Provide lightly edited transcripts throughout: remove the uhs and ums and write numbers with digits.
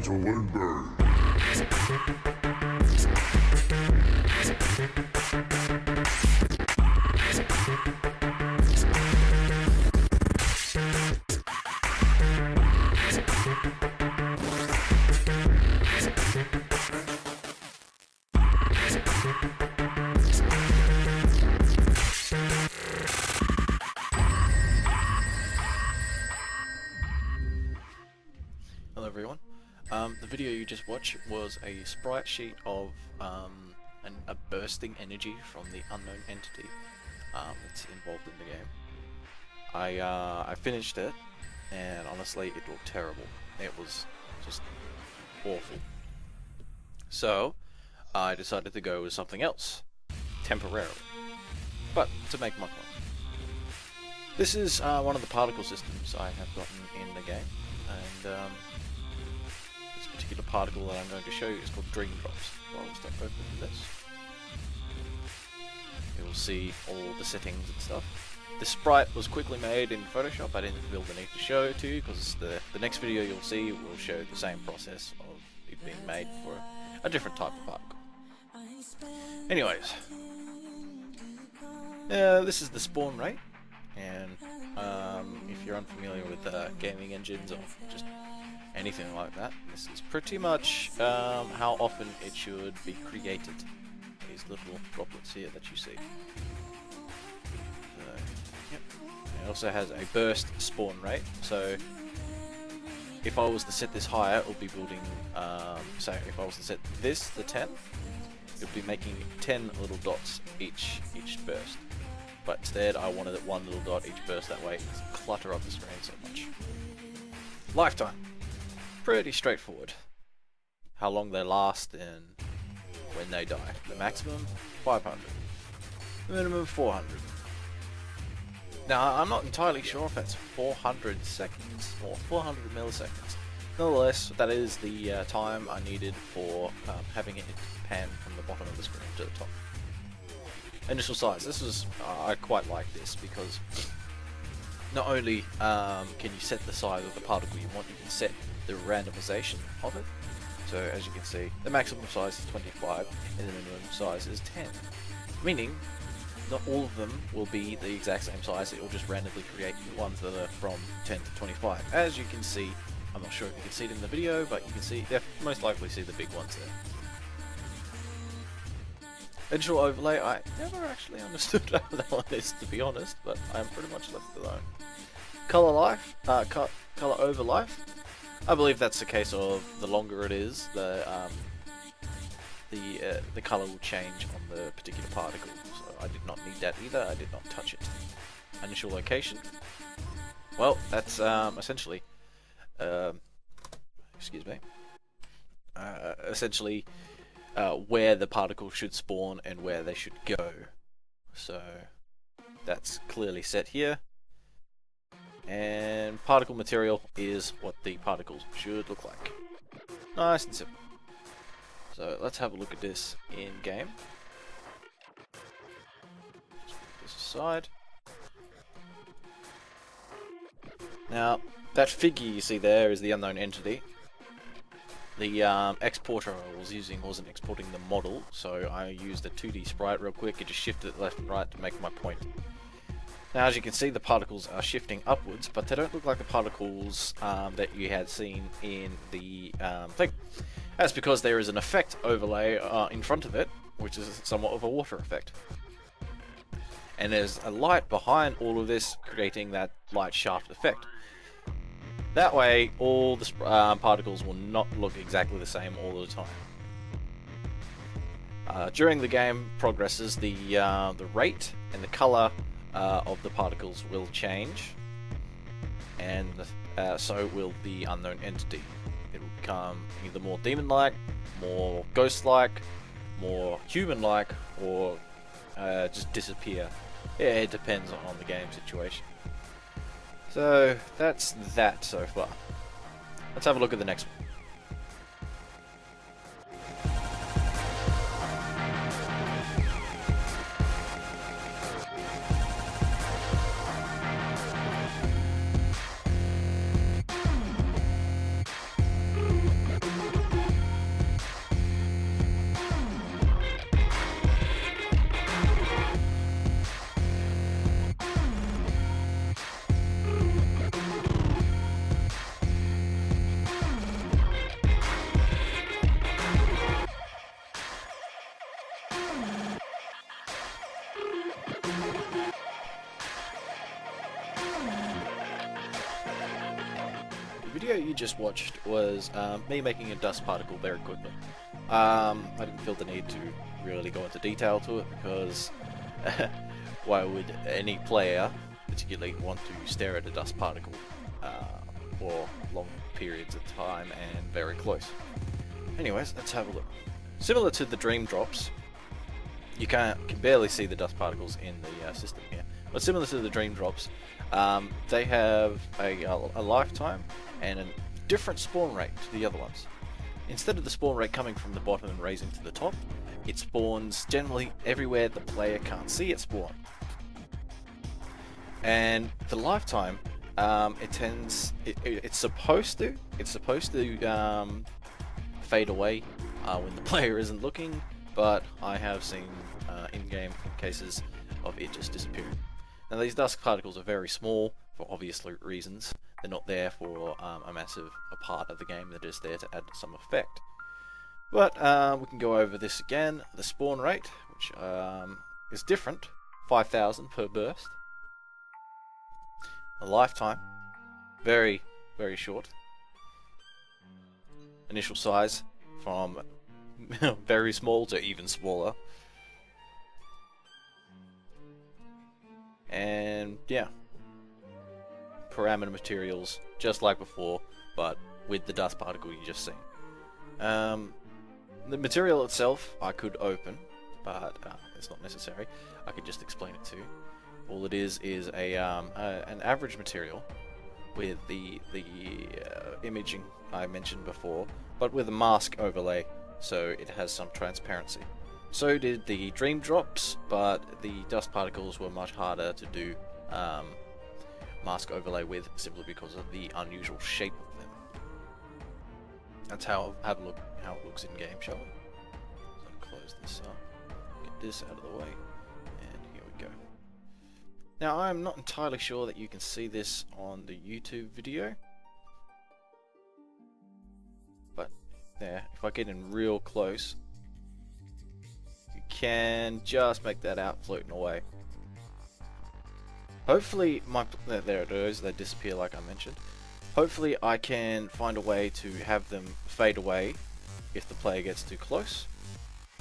to Limbo. Hello everyone. The video you just watched was a sprite sheet of a bursting energy from the unknown entity that's involved in the game. I finished it, and honestly it looked terrible. It was just awful. So I decided to go with something else, temporarily. But to make my point, this is one of the particle systems I have gotten in the game, and this particular particle that I'm going to show you is called Dream Drops. I'll step open this. You'll see all the settings and stuff. This sprite was quickly made in Photoshop. I didn't feel the need to show it to you because the next video you'll see will show the same process of it being made for a different type of particle. Anyways, this is the spawn rate, and if you're unfamiliar with gaming engines or just anything like that, this is pretty much how often it should be created. These little droplets here that you see. So, yep. It also has a burst spawn rate, so if I was to set this higher, it would be building, so if I was to set this to 10, it would be making 10 little dots each burst. But instead I wanted it one little dot each burst, that way it's clutter up the screen so much. Lifetime. Pretty straightforward. How long they last and when they die. The maximum, 500. The minimum, 400. Now, I'm not entirely sure if that's 400 seconds or 400 milliseconds. Nonetheless, that is the time I needed for having it pan from the bottom of the screen to the top. Initial size. This was, I quite like this because not only can you set the size of the particle you want, you can set the randomization of it. So as you can see, the maximum size is 25 and the minimum size is 10. Meaning, not all of them will be the exact same size, it will just randomly create the ones that are from 10 to 25. As you can see, I'm not sure if you can see it in the video, but you can see, most likely see the big ones there. Initial overlay, I never actually understood how that one is, to be honest, but I'm pretty much left alone. Color life, color over life. I believe that's the case of the longer it is, the color will change on the particular particle. So I did not need that either. I did not touch it. Initial location. Well, that's essentially, excuse me, essentially where the particle should spawn and where they should go. So that's clearly set here. And particle material is what the particles should look like. Nice and simple. So let's have a look at this in game. Just put this aside. Now, that figure you see there is the unknown entity. The exporter I was using wasn't exporting the model, so I used a 2D sprite real quick and just shifted it left and right to make my point. Now, as you can see, the particles are shifting upwards, but they don't look like the particles that you had seen in the thing. That's because there is an effect overlay in front of it, which is somewhat of a water effect. And there's a light behind all of this, creating that light shaft effect. That way, all the particles will not look exactly the same all the time. During the game progresses, the rate and the color of the particles will change, and so will the unknown entity. It will become either more demon-like, more ghost-like, more human-like, or just disappear. Yeah, it depends on the game situation. So that's that so far. Let's have a look at the next one. just watched was me making a dust particle very quickly. I didn't feel the need to really go into detail to it because why would any player particularly want to stare at a dust particle for long periods of time and very close? Anyways, let's have a look. Similar to the dream drops, you can barely see the dust particles in the system here, but similar to the dream drops, they have a lifetime and a different spawn rate to the other ones. Instead of the spawn rate coming from the bottom and raising to the top, it spawns generally everywhere the player can't see it spawn. And the lifetime, it's supposed to fade away when the player isn't looking, but I have seen in-game cases of it just disappearing. Now these dust particles are very small for obvious reasons. They're not there for a massive part of the game, they're just there to add some effect. But we can go over this again. The spawn rate, which is different, 5,000 per burst. A lifetime, very, very short. Initial size, from very small to even smaller. And yeah, parameter materials just like before, but with the dust particle you just seen. The material itself I could open, but it's not necessary. I could just explain it to you. All it is an average material with the imaging I mentioned before, but with a mask overlay, so it has some transparency. So did the dream drops, but the dust particles were much harder to do mask overlay with, simply because of the unusual shape of them. That's how it looks in game, shall we? So close this up, get this out of the way, and here we go. Now I'm not entirely sure that you can see this on the YouTube video, but there, if I get in real close, you can just make that out floating away. Hopefully there it is, they disappear like I mentioned. Hopefully I can find a way to have them fade away if the player gets too close,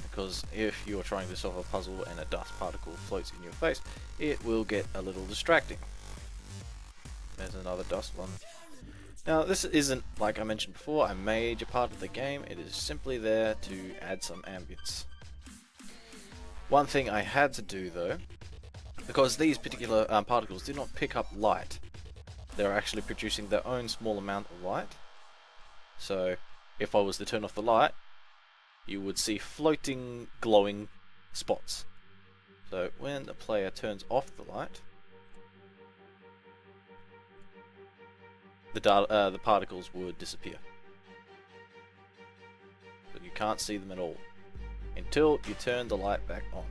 because if you're trying to solve a puzzle and a dust particle floats in your face, it will get a little distracting. There's another dust one. Now this isn't, like I mentioned before, a major part of the game. It is simply there to add some ambience. One thing I had to do though, because these particular particles do not pick up light, they're actually producing their own small amount of light. So if I was to turn off the light, you would see floating glowing spots. So when the player turns off the light, the particles would disappear. So you can't see them at all until you turn the light back on.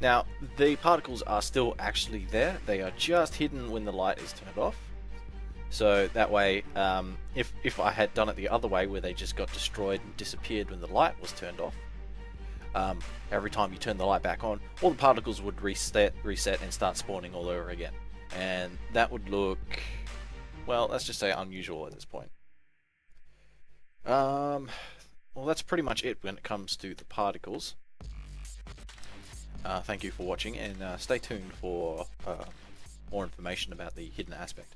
Now, the particles are still actually there. They are just hidden when the light is turned off. So that way, if I had done it the other way, where they just got destroyed and disappeared when the light was turned off, every time you turn the light back on, all the particles would reset and start spawning all over again. And that would look, well, let's just say unusual at this point. Well, that's pretty much it when it comes to the particles. Thank you for watching, and stay tuned for more information about the hidden aspect.